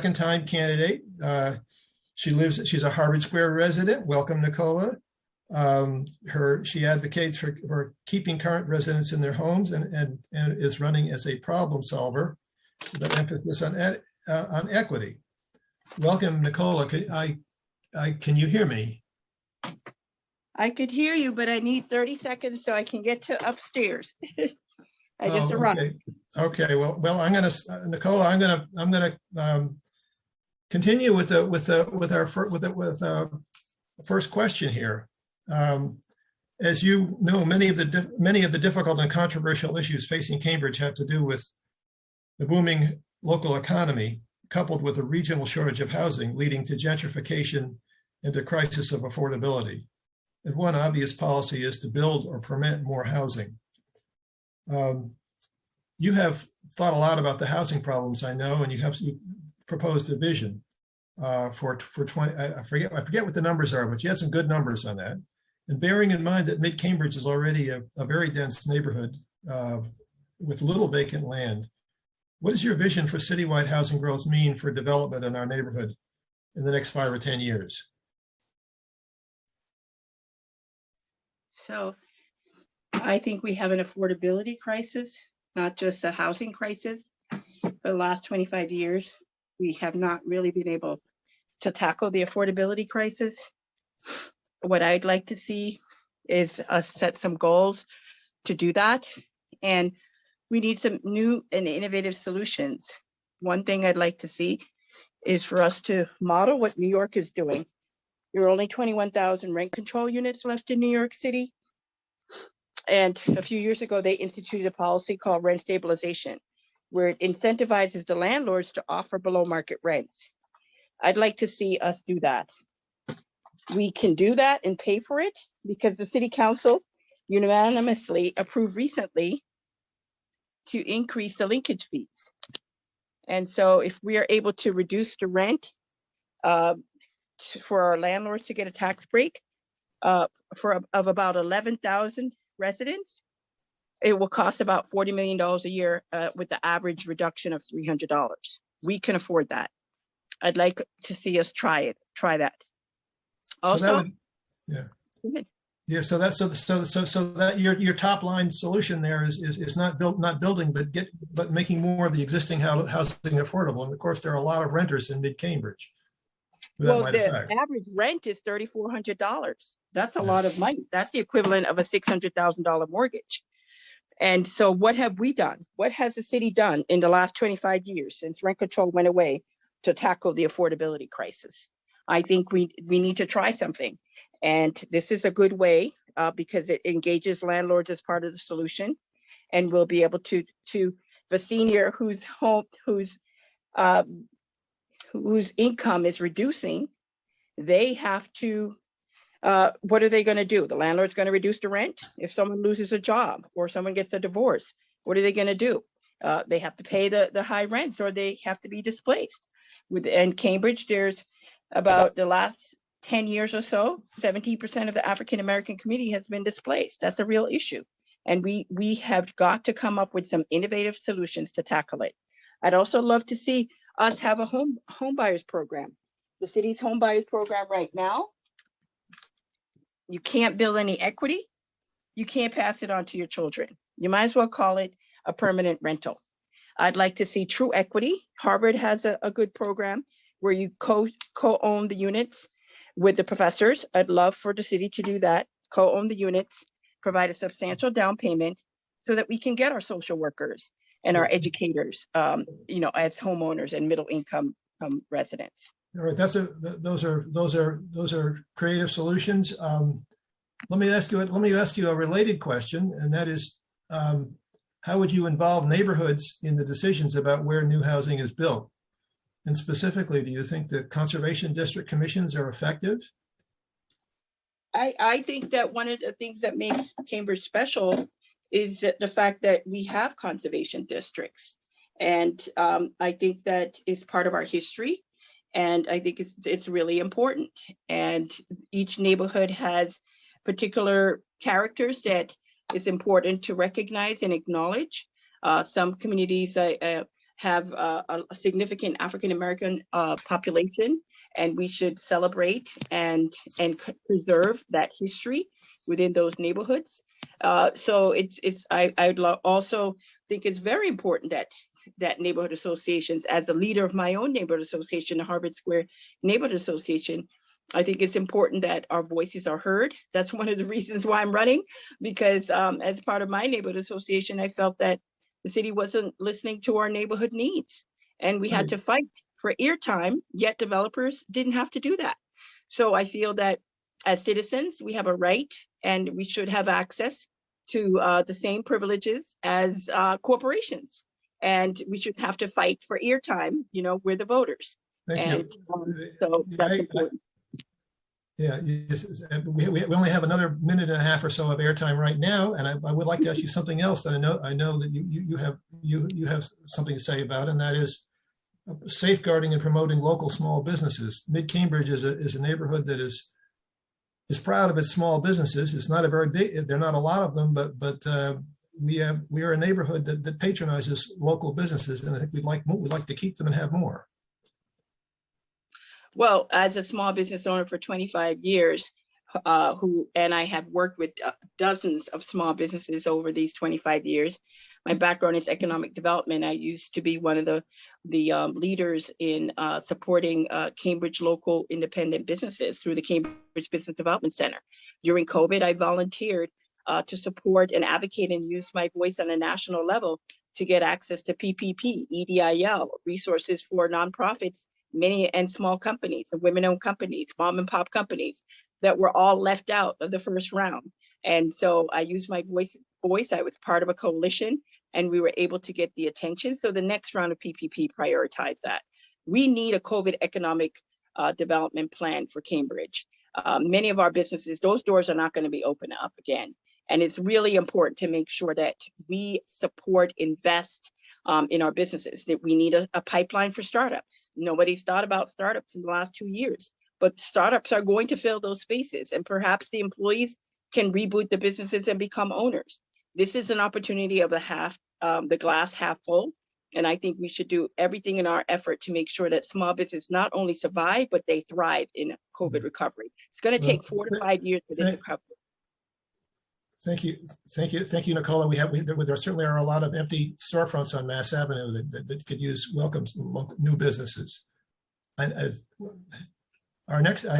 second-time candidate. She's a Harvard Square resident. Welcome, Nicola. She advocates for keeping current residents in their homes and is running as a problem solver with an emphasis on equity. Welcome, Nicola. Can you hear me? I could hear you, but I need 30 seconds so I can get to upstairs. I just arrived. Okay. Well, I'm gonna, Nicola. I'm gonna continue with our first question here. As you know, many of the difficult and controversial issues facing Cambridge have to do with the booming local economy, coupled with a regional shortage of housing, leading to gentrification and a crisis of affordability. And one obvious policy is to build or permit more housing. You have thought a lot about the housing problems, I know, and you proposed a vision for 20. I forget what the numbers are, but you had some good numbers on that. And bearing in mind that Mid-Cambridge is already a very dense neighborhood with little vacant land, what does your vision for citywide housing growth mean for development in our neighborhood in the next 5 or 10 years? So I think we have an affordability crisis, not just a housing crisis. For the last 25 years, we have not really been able to tackle the affordability crisis. What I'd like to see is us set some goals to do that. And we need some new and innovative solutions. One thing I'd like to see is for us to model what New York is doing. There are only 21,000 rent control units left in New York City. And a few years ago, they instituted a policy called rent stabilization, where it incentivizes the landlords to offer below market rents. I'd like to see us do that. We can do that and pay for it because the city council unanimously approved recently to increase the linkage fees. And so if we are able to reduce the rent for our landlords to get a tax break of about 11,000 residents, it will cost about $40 million a year with the average reduction of $300. We can afford that. I'd like to see us try that. Also, so that would, yeah. So that your top line solution there is not building, but making more of the existing housing affordable. And of course, there are a lot of renters in Mid-Cambridge. Well, the average rent is $3,400. That's a lot of money. That's the equivalent of a $600,000 mortgage. And so what have we done? What has the city done in the last 25 years since rent control went away to tackle the affordability crisis? I think we need to try something. And this is a good way because it engages landlords as part of the solution. And we'll be able to the senior whose income is reducing, they have to, what are they going to do? The landlord's going to reduce the rent. If someone loses a job or someone gets a divorce, what are they going to do? They have to pay the high rents or they have to be displaced. In Cambridge, there's about the last 10 years or so, 17% of the African-American community has been displaced. That's a real issue. And we have got to come up with some innovative solutions to tackle it. I'd also love to see us have a home buyers program. The city's home buyers program right now, you can't build any equity. You can't pass it on to your children. You might as well call it a permanent rental. I'd like to see true equity. Harvard has a good program where you co-own the units with the professors. I'd love for the city to do that, co-own the units, provide a substantial down payment so that we can get our social workers and our educators, as homeowners and middle income residents. All right, those are creative solutions. Let me ask you a related question, and that is, how would you involve neighborhoods in the decisions about where new housing is built? And specifically, do you think that conservation district commissions are effective? I think that one of the things that makes Cambridge special is that the fact that we have conservation districts. And I think that is part of our history. And I think it's really important. And each neighborhood has particular characters that is important to recognize and acknowledge. Some communities have a significant African American population, and we should celebrate and preserve that history within those neighborhoods. So I also think it's very important that neighborhood associations, as a leader of my own neighborhood association, the Harvard Square Neighborhood Association, I think it's important that our voices are heard. That's one of the reasons why I'm running, because as part of my neighborhood association, I felt that the city wasn't listening to our neighborhood needs, and we had to fight for airtime, yet developers didn't have to do that. So I feel that as citizens, we have a right and we should have access to the same privileges as corporations. And we should have to fight for airtime, we're the voters. Thank and you. so that's important. Yeah, we only have another minute and a half or so of airtime right now, and I would like to ask you something else that I know that you have something to say about, and that is safeguarding and promoting local small businesses. Mid-Cambridge is a neighborhood that is proud of its small businesses. It's not a very big, there are not a lot of them, but we are a neighborhood that patronizes local businesses, and I think we'd like to keep them and have more. Well, as a small business owner for 25 years, and I have worked with dozens of small businesses over these 25 years. My background is economic development. I used to be one of the leaders in supporting Cambridge local independent businesses through the Cambridge Business Development Center. During COVID, I volunteered to support and advocate and use my voice on a national level to get access to PPP, EDIL, resources for nonprofits, many and small companies, and women-owned companies, mom and pop companies that were all left out of the first round. And so I used my voice. I was part of a coalition, and we were able to get the attention. So the next round of PPP prioritized that. We need a COVID economic development plan for Cambridge. Many of our businesses, those doors are not going to be open up again. And it's really important to make sure that we support, invest in our businesses, that we need a pipeline for startups. Nobody's thought about startups in the last 2 years, but startups are going to fill those spaces, and perhaps the employees can reboot the businesses and become owners. This is an opportunity of the glass half full. And I think we should do everything in our effort to make sure that small business not only survive, but they thrive in COVID recovery. It's going to take 4 to 5 years for this recovery. Thank you, Nicola. There certainly are a lot of empty storefronts on Mass Avenue that could use welcome new businesses. I'm asking